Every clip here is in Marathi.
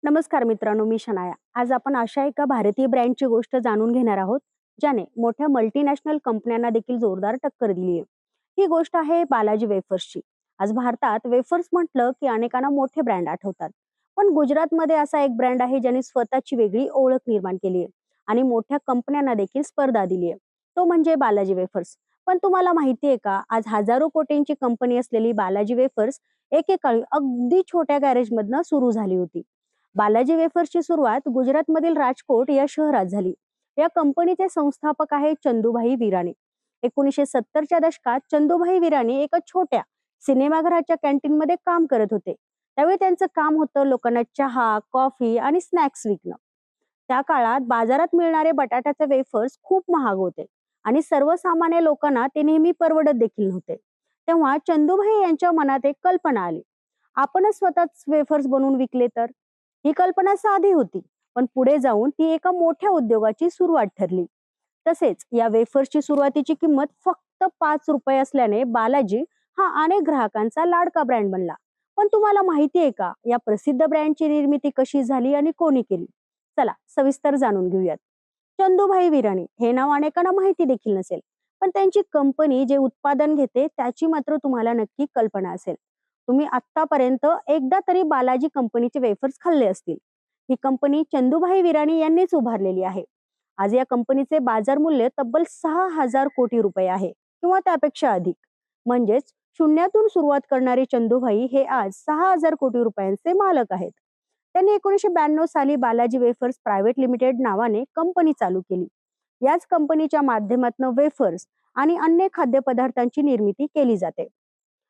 नमस्कार मित्रांनो, मी शनाया. आज आपण अशा एका भारतीय ब्रँडची गोष्ट जाणून घेणार आहोत, ज्याने मोठ्या मल्टीनॅशनल कंपन्यांना देखील जोरदार टक्कर दिली आहे. ही गोष्ट आहे बालाजी वेफर्सची. आज भारतात वेफर्स म्हटलं की अनेकांना मोठे ब्रँड आठवतात. पण गुजरातमध्ये असा एक ब्रँड आहे ज्याने स्वतःची वेगळी ओळख निर्माण केली आहे आणि मोठ्या कंपन्यांना देखील स्पर्धा दिली आहे. तो म्हणजे बालाजी वेफर्स. पण तुम्हाला माहिती आहे का, आज हजारो कोटींची कंपनी असलेली बालाजी वेफर्स एकेकाळी अगदी छोट्या गॅरेजमधनं सुरू झाली होती. बालाजी वेफर्सची सुरुवात गुजरातमधील राजकोट या शहरात झाली. या कंपनीचे संस्थापक आहे चंदूभाई विराणी. 1970च्या दशकात चंदूभाई विराणी एका छोट्या सिनेमाघराच्या कॅन्टीनमध्ये काम करत होते. त्यावेळी त्यांचं काम होतं लोकांना चहा, कॉफी आणि स्नॅक्स विकणं. त्या काळात बाजारात मिळणारे बटाट्याचे वेफर्स खूप महाग होते आणि सर्वसामान्य लोकांना ते नेहमी परवडत देखील नव्हते. तेव्हा चंदूभाई यांच्या मनात एक कल्पना आली. आपणच स्वतःच वेफर्स बनवून विकले तर. ही कल्पना साधी होती, पण पुढे जाऊन ती एका मोठ्या उद्योगाची सुरुवात ठरली. तसेच या वेफर्सची सुरुवातीची किंमत फक्त ₹5 असल्याने बालाजी हा अनेक ग्राहकांचा लाडका ब्रँड बनला. पण तुम्हाला माहिती आहे का, या प्रसिद्ध ब्रँडची निर्मिती कशी झाली आणि कोणी केली? चला सविस्तर जाणून घेऊयात. चंदूभाई विराणी हे नाव अनेकांना माहिती देखील नसेल, पण त्यांची कंपनी जे उत्पादन घेते त्याची मात्र तुम्हाला नक्की कल्पना असेल. तुम्ही आतापर्यंत एकदा तरी बालाजी कंपनीचे वेफर्स खाल्ले असतील. ही कंपनी चंदूभाई विराणी यांनीच उभारलेली आहे. आज या कंपनीचे बाजार मूल्य तब्बल 6,000 कोटी रुपये आहे किंवा त्यापेक्षा अधिक. म्हणजेच शून्यातून सुरुवात करणारे चंदूभाई हे आज 6,000 कोटी रुपयांचे मालक आहेत. त्यांनी 1992 साली बालाजी वेफर्स प्रायव्हेट लिमिटेड नावाने कंपनी चालू केली. याच कंपनीच्या माध्यमातून वेफर्स आणि अन्य खाद्यपदार्थांची निर्मिती केली जाते.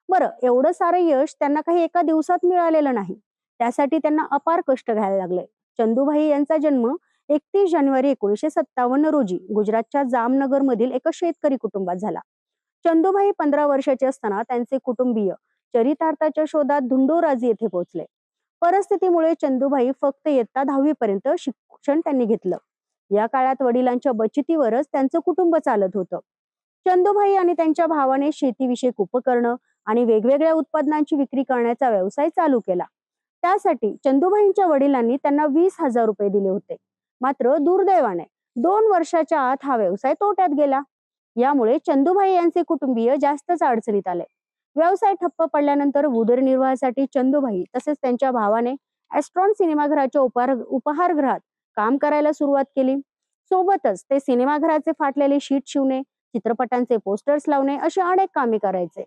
बरं, एवढं सारं यश त्यांना काही एका दिवसात मिळालेलं नाही. त्यासाठी त्यांना अपार कष्ट घ्यायला लागले. चंदूभाई यांचा जन्म 31 जानेवारी 1957 रोजी गुजरातच्या जामनगर मधील एका शेतकरी कुटुंबात झाला. चंदूभाई 15 वर्षाचे असताना त्यांचे कुटुंबीय चरितार्थाच्या शोधात धुंडोराजी येथे पोहोचले. परिस्थितीमुळे चंदूभाई फक्त इयत्ता 10वी पर्यंत शिक्षण त्यांनी घेतलं. या काळात वडिलांच्या बचतीवरच त्यांचं कुटुंब चालत होतं. चंदूभाई आणि त्यांच्या भावाने शेतीविषयक उपकरणं आणि वेगवेगळ्या उत्पादनांची विक्री करण्याचा व्यवसाय चालू केला. त्यासाठी चंदूभाईंच्या वडिलांनी त्यांना 20,000 रुपये दिले होते. मात्र दुर्दैवाने 2 वर्षाच्या आत हा व्यवसाय तोट्यात गेला. यामुळे चंदूभाई यांचे कुटुंबीय जास्तच अडचणीत आले. व्यवसाय ठप्प पडल्यानंतर उदरनिर्वाहासाठी चंदूभाई तसेच त्यांच्या भावाने ॲस्ट्रॉन सिनेमागृहाच्या उपहारगृहात काम करायला सुरुवात केली. सोबतच ते सिनेमागृहाचे फाटलेले शीट शिवणे, चित्रपटांचे पोस्टर्स लावणे अशी अनेक कामे करायचे.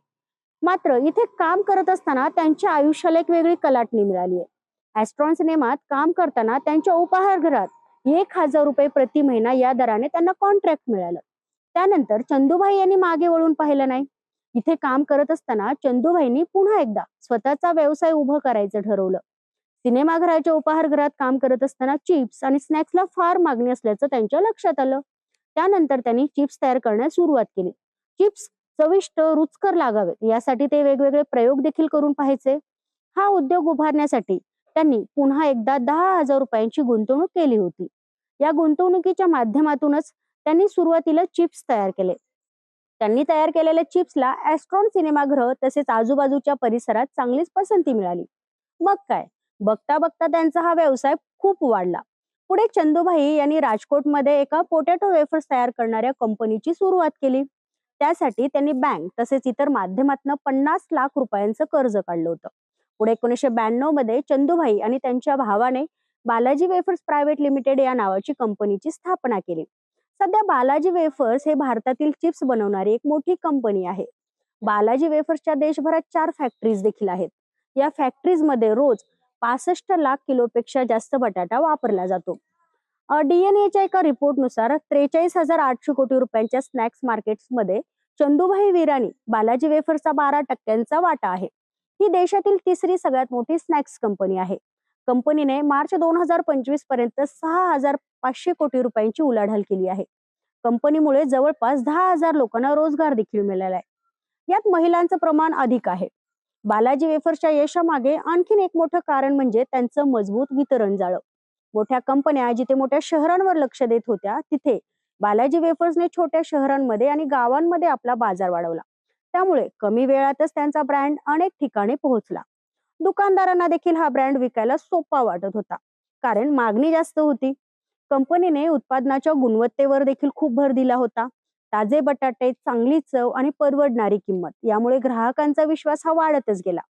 मात्र इथे काम करत असताना त्यांच्या आयुष्याला एक वेगळी कलाटणी मिळाली आहे. ॲस्ट्रॉन सिनेमात काम करताना त्यांच्या उपहारगृहात 1,000 रुपये प्रति महिना या दराने त्यांना कॉन्ट्रॅक्ट मिळालं. त्यानंतर चंदूभाई यांनी मागे वळून पाहिलं नाही. इथे काम करत असताना चंदूभाईंनी पुन्हा एकदा स्वतःचा व्यवसाय उभं करायचं ठरवलं. सिनेमागृहाच्या उपहारगृहात काम करत असताना चिप्स आणि स्नॅक्सला फार मागणी असल्याचं त्यांच्या लक्षात आलं. त्यानंतर त्यांनी चिप्स तयार करण्यास सुरुवात केली. चिप्स चविष्ट, रुचकर लागावेत यासाठी ते वेगवेगळे प्रयोग देखील करून पाहायचे. हा उद्योग उभारण्यासाठी त्यांनी पुन्हा एकदा 10,000 रुपयांची गुंतवणूक केली होती. या गुंतवणुकीच्या माध्यमातूनच त्यांनी सुरुवातीला चिप्स तयार केले. त्यांनी तयार केलेल्या चिप्सला ॲस्ट्रॉन सिनेमागृह तसेच आजूबाजूच्या परिसरात चांगलीच पसंती मिळाली. मग काय, बघता बघता त्यांचा हा व्यवसाय खूप वाढला. पुढे चंदूभाई यांनी राजकोटमध्ये एका पोटॅटो वेफर्स तयार करणाऱ्या कंपनीची सुरुवात केली. त्यासाठी त्यांनी बँक तसेच इतर माध्यमातून 50 लाख रुपयांचं कर्ज काढलं होतं. पुढे 1992 मध्ये चंदूभाई आणि त्यांच्या भावाने बालाजी वेफर्स प्रायव्हेट लिमिटेड या नावाची कंपनीची स्थापना केली. सध्या बालाजी वेफर्स हे भारतातील चिप्स बनवणारी एक मोठी कंपनी आहे. बालाजी वेफर्सच्या देशभरात 4 फॅक्टरीज देखील आहेत. या फॅक्टरीज मध्ये रोज 65 लाख किलोपेक्षा जास्त बटाटा वापरला जातो. डीएनएच्या एका रिपोर्टनुसार 43,800 कोटी रुपयांच्या स्नॅक्स मार्केट्समध्ये चंदूभाई विराणी बालाजी वेफर्सचा 12% वाटा आहे. ही देशातील तिसरी सगळ्यात मोठी स्नॅक्स कंपनी आहे. कंपनीने मार्च 2025 पर्यंत 6,500 कोटी रुपयांची उलाढाल केली आहे. कंपनीमुळे जवळपास 10,000 लोकांना रोजगार देखील मिळाला आहे. यात महिलांचं प्रमाण अधिक आहे. बालाजी वेफर्सच्या यशामागे आणखीन एक मोठं कारण म्हणजे त्यांचं मजबूत वितरण जाळं. मोठ्या कंपन्या जिथे मोठ्या शहरांवर लक्ष देत होत्या, तिथे बालाजी वेफर्सने छोट्या शहरांमध्ये आणि गावांमध्ये आपला बाजार वाढवला. त्यामुळे कमी वेळातच त्यांचा ब्रँड अनेक ठिकाणी पोहोचला. दुकानदारांना देखील हा ब्रँड विकायला सोपा वाटत होता. कारण मागणी जास्त होती. कंपनीने उत्पादनाच्या गुणवत्तेवर देखील खूप भर दिला होता. ताजे बटाटे, चांगली चव आणि परवडणारी किंमत यामुळे ग्राहकांचा विश्वास हा वाढतच गेला.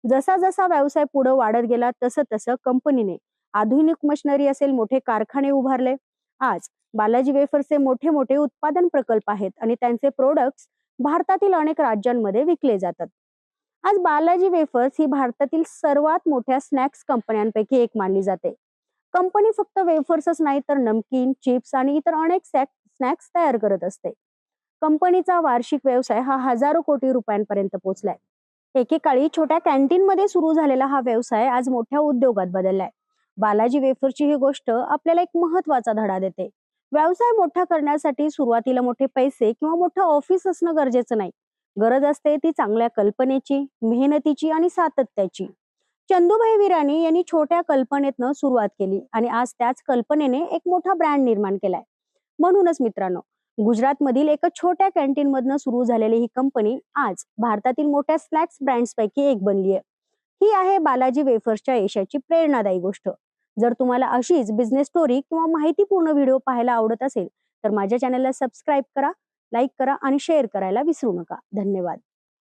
जसा जसा व्यवसाय पुढे वाढत गेला तसं तसं कंपनीने आधुनिक मशिनरी असेल, मोठे कारखाने उभारले. आज बालाजी वेफरचे मोठे मोठे उत्पादन प्रकल्प आहेत आणि त्यांचे प्रोडक्ट्स भारतातील अनेक राज्यांमध्ये विकले जातात. आज बालाजी वेफर्स ही भारतातील सर्वात मोठ्या स्नॅक्स कंपन्यांपैकी एक मानली जाते. कंपनी फक्त वेफर्सच नाही तर नमकीन, चिप्स आणि इतर अनेक स्नॅक्स तयार करत असते. कंपनीचा वार्षिक व्यवसाय हा हजारो कोटी रुपयांपर्यंत पोहोचलाय. एकेकाळी छोट्या कॅन्टीनमध्ये सुरू झालेला हा व्यवसाय आज मोठ्या उद्योगात बदललाय. बालाजी वेफरची ही गोष्ट आपल्याला एक महत्वाचा धडा देते. व्यवसाय मोठा करण्यासाठी सुरुवातीला मोठे पैसे किंवा मोठं ऑफिस असणं गरजेचं नाही. गरज असते ती चांगल्या कल्पनेची, मेहनतीची आणि सातत्याची. चंदूभाई विराणी यांनी छोट्या कल्पनेतनं सुरुवात केली आणि आज त्याच कल्पनेने एक मोठा ब्रँड निर्माण केलाय. म्हणूनच मित्रांनो, गुजरातमधील एका छोट्या कॅन्टीन मधनं सुरू झालेली ही कंपनी आज भारतातील मोठ्या स्नॅक्स ब्रँड्स पैकी एक बनली आहे. ही आहे बालाजी वेफर्सच्या यशाची प्रेरणादायी गोष्ट. जर तुम्हाला अशीच बिझनेस स्टोरी किंवा माहितीपूर्ण व्हिडिओ पाहायला आवडत असेल तर माझ्या चॅनलला सबस्क्राईब करा, लाईक करा आणि शेअर करायला विसरू नका. धन्यवाद.